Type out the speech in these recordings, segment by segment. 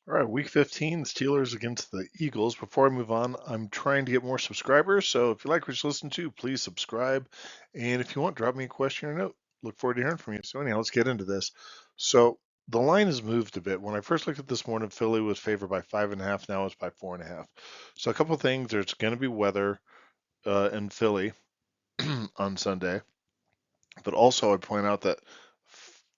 All right, week 15, Steelers against the Eagles. Before I move on, I'm trying to get more subscribers. So if you like what you listen to, please subscribe. And if you want, drop me a question or note. Look forward to hearing from you. So, anyhow, let's get into this. So, the line has moved a bit. When I first looked at this morning, Philly was favored by 5.5. Now it's by 4.5. So, a couple of things. There's going to be weather in Philly on Sunday. But also, I'd point out that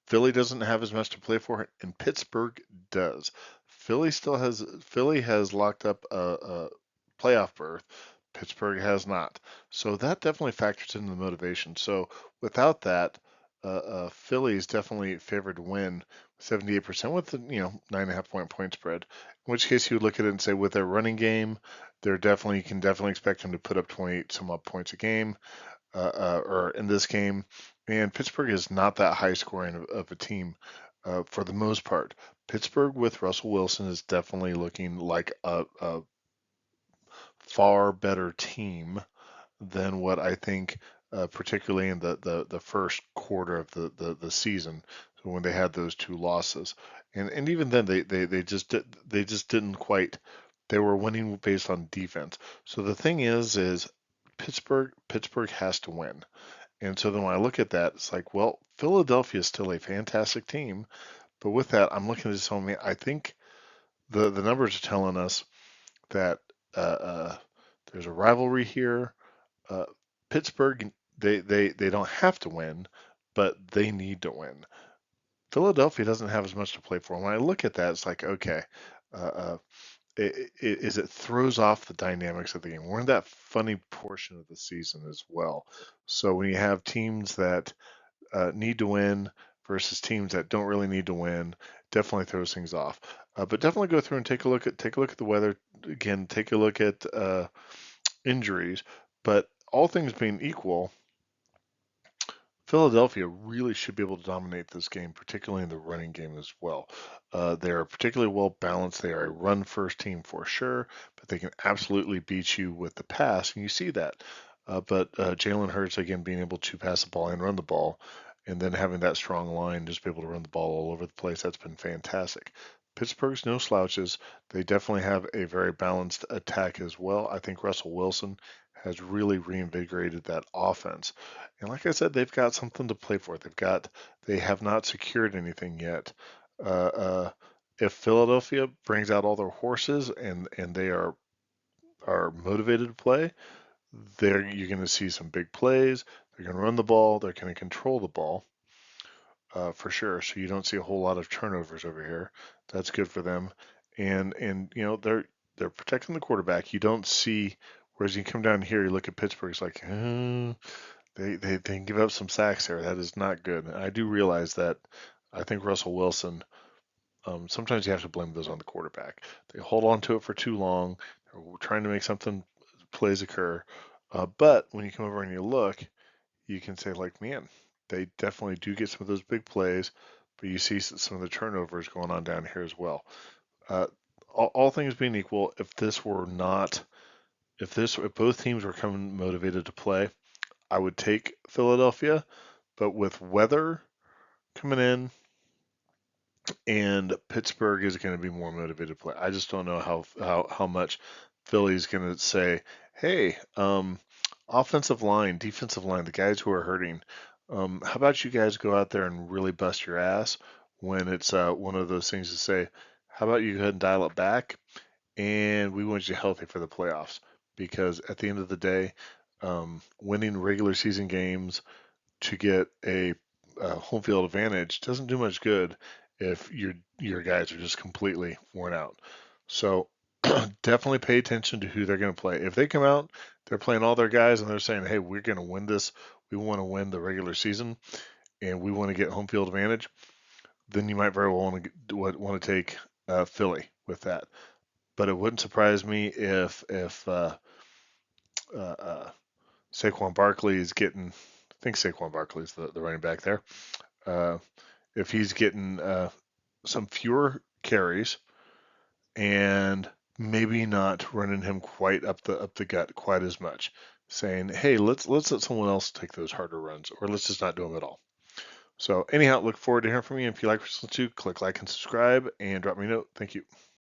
Philly doesn't have as much to play for, and Pittsburgh does. Philly has locked up a playoff berth. Pittsburgh has not. So that definitely factors into the motivation. So without that, Philly is definitely favored to win 78% with the 9.5 point spread. In which case you would look at it and say with their running game, you can definitely expect them to put up 28 some odd points a game or in this game. And Pittsburgh is not that high scoring of a team for the most part. Pittsburgh with Russell Wilson is definitely looking like a far better team than what I think, particularly in the first quarter of the season, so when they had those two losses. And even then they just didn't quite. They were winning based on defense. So the thing is Pittsburgh has to win. And so then when I look at that, it's like, well, Philadelphia is still a fantastic team, but with that, I'm looking at this home. I think the numbers are telling us that there's a rivalry here. Uh, Pittsburgh, they don't have to win, but they need to win. Philadelphia doesn't have as much to play for. When I look at that, it's like, okay, uh, uh, it throws off the dynamics of the game. We're in that funny portion of the season as well. So when you have teams that need to win versus teams that don't really need to win, definitely throws things off. But definitely go through and take a look at the weather again. Take a look at injuries. But all things being equal, Philadelphia really should be able to dominate this game, particularly in the running game as well. They are particularly well balanced. They are a run first team for sure, but they can absolutely beat you with the pass, and you see that. But Jalen Hurts, again, being able to pass the ball and run the ball, and then having that strong line, just be able to run the ball all over the place, that's been fantastic. Pittsburgh's no slouches. They definitely have a very balanced attack as well. I think Russell Wilson has really reinvigorated that offense. And like I said, they've got something to play for. They have not secured anything yet. Uh, uh, if Philadelphia brings out all their horses and they are motivated to play, there you're going to see some big plays. They're going to run the ball. They're going to control the ball for sure. So you don't see a whole lot of turnovers over here. That's good for them. And they're protecting the quarterback. You don't see. Whereas you come down here, you look at Pittsburgh. It's like, they give up some sacks there. That is not good. And I do realize that. I think Russell Wilson. Sometimes you have to blame those on the quarterback. They hold on to it for too long. They're trying to make something plays occur. But when you come over and you look, you can say like, man, they definitely do get some of those big plays. But you see some of the turnovers going on down here as well. Uh, all things being equal, if both teams were coming motivated to play, I would take Philadelphia, but with weather coming in and Pittsburgh is going to be more motivated to play. I just don't know how much Philly's going to say, hey, offensive line, defensive line, the guys who are hurting, how about you guys go out there and really bust your ass when it's one of those things to say, how about you go ahead and dial it back and we want you healthy for the playoffs because at the end of the day, winning regular season games to get a home field advantage doesn't do much good if your guys are just completely worn out. So definitely pay attention to who they're going to play. If they come out, they're playing all their guys and they're saying, "Hey, we're going to win this. We want to win the regular season, and we want to get home field advantage." Then you might very well want to take Philly with that. But it wouldn't surprise me if uh, uh, Saquon Barkley is getting. I think Saquon Barkley is the running back there. Uh, if he's getting some fewer carries and maybe not running him quite up the gut quite as much, saying, "Hey, let's let someone else take those harder runs, or let's just not do them at all." So anyhow, look forward to hearing from you. If you like what you listen to, click like and subscribe, and drop me a note. Thank you.